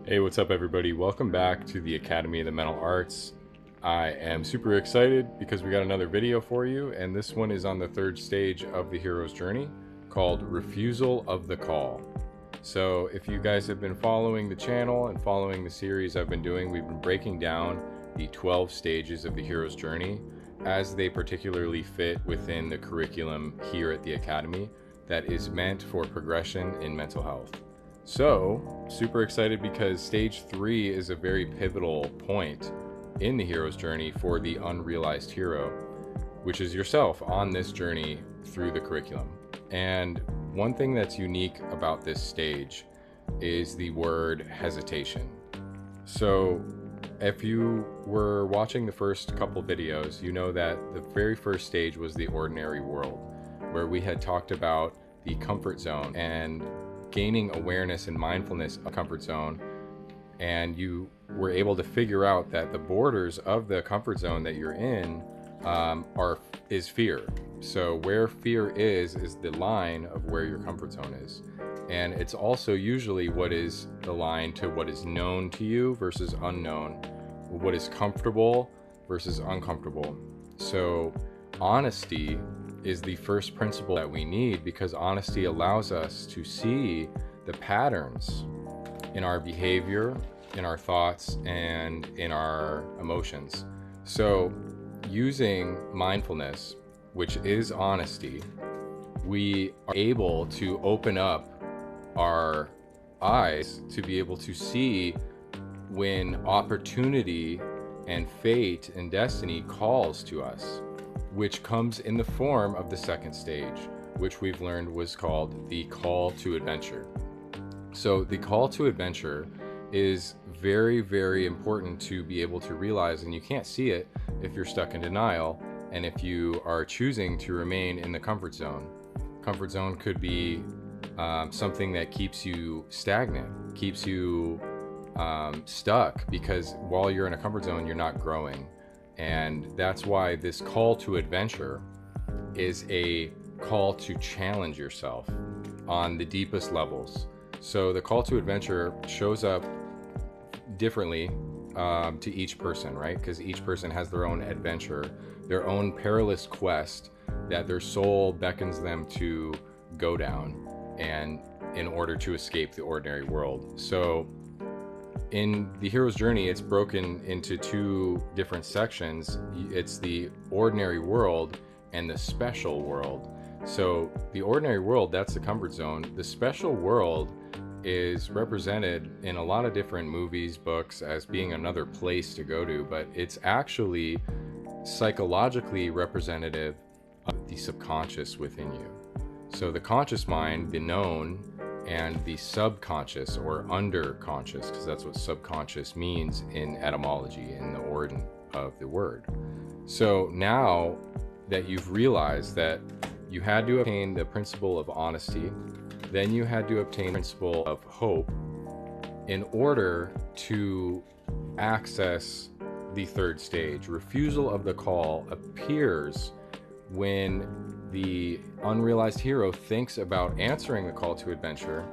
Hey, what's up, everybody? Welcome back to the Academy of the Mental Arts. I am super excited because we got another video for you, and this one is on the third stage of the hero's journey called Refusal of the Call. So if you guys have been following the channel and following the series I've been doing, we've been breaking down the 12 stages of the hero's journey as they particularly fit within the curriculum here at the Academy that is meant for progression in mental health. So, super excited because stage 3 is a very pivotal point in the hero's journey for the unrealized hero, which is yourself on this journey through the curriculum. And one thing that's unique about this stage is the word hesitation. So, if you were watching the first couple videos, you know that the very first stage was the ordinary world, where we had talked about the comfort zone and gaining awareness and mindfulness of comfort zone, and you were able to figure out that the borders of the comfort zone that you're in is fear. So where fear is the line of where your comfort zone is, and it's also usually what is the line to what is known to you versus unknown, what is comfortable versus uncomfortable. So honesty is the first principle that we need, because honesty allows us to see the patterns in our behavior, in our thoughts, and in our emotions. So using mindfulness, which is honesty, we are able to open up our eyes to be able to see when opportunity and fate and destiny calls to us, which comes in the form of the second stage, which we've learned was called the call to adventure. So the call to adventure is very, very important to be able to realize, and you can't see it if you're stuck in denial and if you are choosing to remain in the comfort zone. Comfort zone could be something that keeps you stagnant, keeps you stuck, because while you're in a comfort zone, you're not growing. And that's why this call to adventure is a call to challenge yourself on the deepest levels. So the call to adventure shows up differently to each person, right? Because each person has their own adventure, their own perilous quest that their soul beckons them to go down, and in order to escape the ordinary world. So in the hero's journey, it's broken into two different sections. It's the ordinary world and the special world. So the ordinary world, that's the comfort zone. The special world is represented in a lot of different movies, books, as being another place to go to, but it's actually psychologically representative of the subconscious within you. So the conscious mind, the known, and the subconscious or underconscious, because that's what subconscious means in etymology, in the origin of the word. So now that you've realized that you had to obtain the principle of honesty, then you had to obtain the principle of hope in order to access the third stage. Refusal of the call appears when the unrealized hero thinks about answering the call to adventure,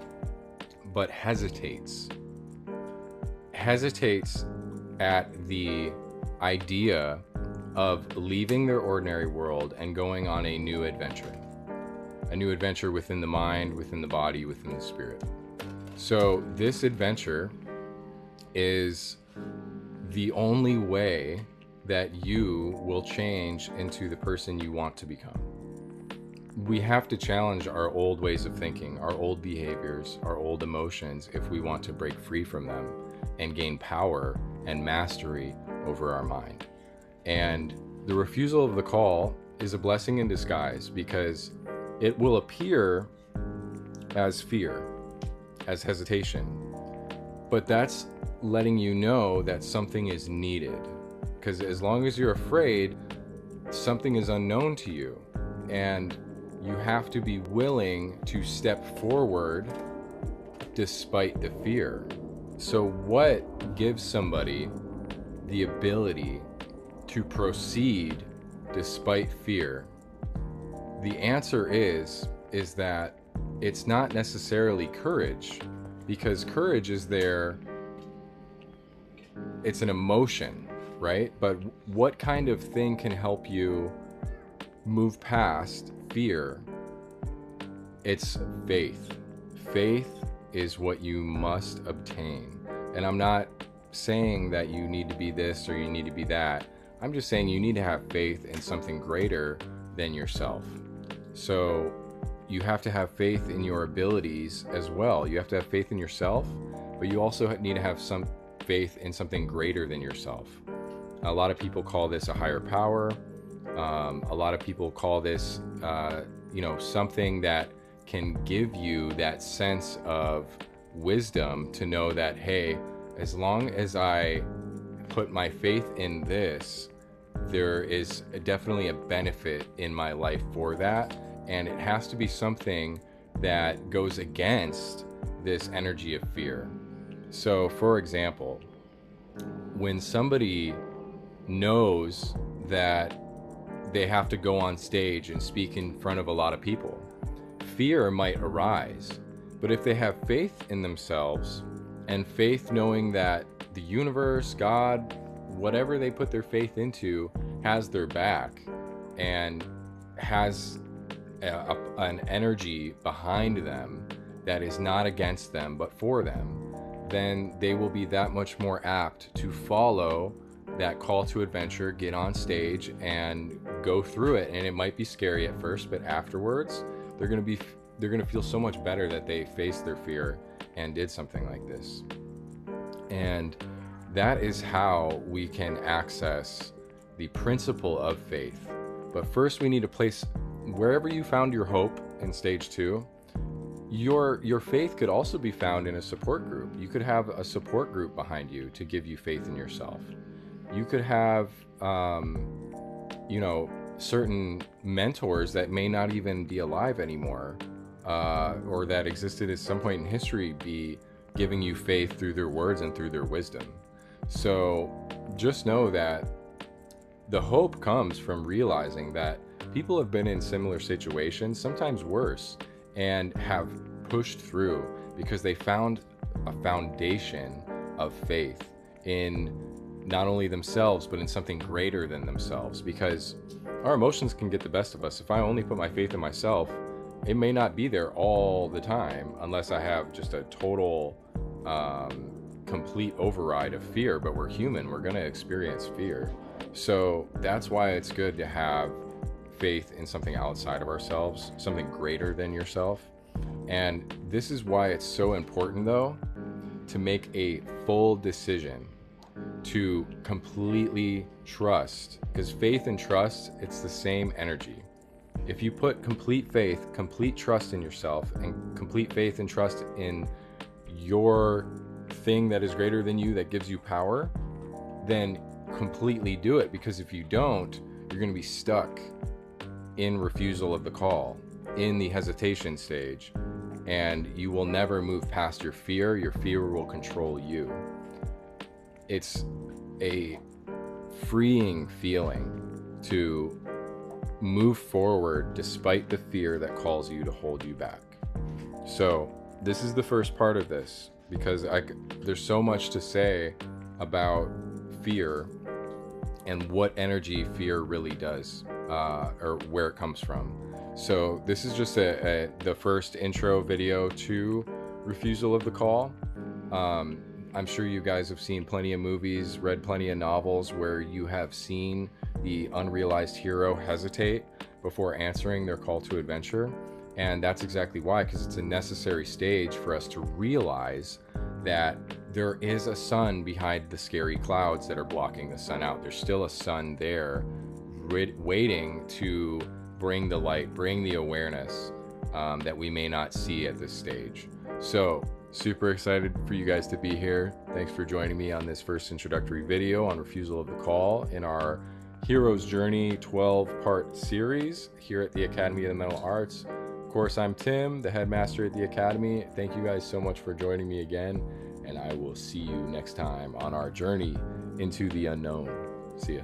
but hesitates at the idea of leaving their ordinary world and going on a new adventure within the mind, within the body, within the spirit. So this adventure is the only way that you will change into the person you want to become. We have to challenge our old ways of thinking, our old behaviors, our old emotions, if we want to break free from them and gain power and mastery over our mind. And the refusal of the call is a blessing in disguise, because it will appear as fear, as hesitation, but that's letting you know that something is needed. Because as long as you're afraid, something is unknown to you, and you have to be willing to step forward despite the fear. So what gives somebody the ability to proceed despite fear? The answer is that it's not necessarily courage, because courage is there it's an emotion, right? But what kind of thing can help you move past fear? It's faith. Faith is what you must obtain. And I'm not saying that you need to be this or you need to be that. I'm just saying you need to have faith in something greater than yourself. So you have to have faith in your abilities as well. You have to have faith in yourself, but you also need to have some faith in something greater than yourself. A lot of people call this a higher power. A lot of people call this, something that can give you that sense of wisdom to know that, hey, as long as I put my faith in this, there is definitely a benefit in my life for that. And it has to be something that goes against this energy of fear. So, for example, when somebody knows that they have to go on stage and speak in front of a lot of people, fear might arise. But if they have faith in themselves and faith knowing that the universe, God, whatever they put their faith into has their back and has an energy behind them that is not against them but for them, then they will be that much more apt to follow that call to adventure, get on stage and go through it. And it might be scary at first, but afterwards they're going to feel so much better that they faced their fear and did something like this. And that is how we can access the principle of faith. But first we need to place, wherever you found your hope in stage 2, your faith could also be found in a support group. You could have a support group behind you to give you faith in yourself. You could have, certain mentors that may not even be alive anymore, or that existed at some point in history, be giving you faith through their words and through their wisdom. So just know that the hope comes from realizing that people have been in similar situations, sometimes worse, and have pushed through because they found a foundation of faith in not only themselves, but in something greater than themselves. Because our emotions can get the best of us. If I only put my faith in myself, it may not be there all the time unless I have just a total, complete override of fear. But we're human, we're going to experience fear. So that's why it's good to have faith in something outside of ourselves, something greater than yourself. And this is why it's so important, though, to make a full decision to completely trust, because faith and trust, it's the same energy. If you put complete faith, complete trust in yourself, and complete faith and trust in your thing that is greater than you, that gives you power, then completely do it. Because if you don't, you're going to be stuck in refusal of the call, in the hesitation stage, and you will never move past your fear. Your fear will control you. It's a freeing feeling to move forward despite the fear that calls you to hold you back. So this is the first part of this, because there's so much to say about fear and what energy fear really does, or where it comes from. So this is just the first intro video to Refusal of the Call. I'm sure you guys have seen plenty of movies, read plenty of novels where you have seen the unrealized hero hesitate before answering their call to adventure. And that's exactly why, because it's a necessary stage for us to realize that there is a sun behind the scary clouds that are blocking the sun out. There's still a sun there waiting to bring the light, bring the awareness that we may not see at this stage. So super excited for you guys to be here. Thanks for joining me on this first introductory video on Refusal of the Call in our Hero's Journey 12-part series here at the Academy of the Mental Arts. Of course, I'm Tim, the headmaster at the Academy. Thank you guys so much for joining me again, and I will see you next time on our journey into the unknown. See ya.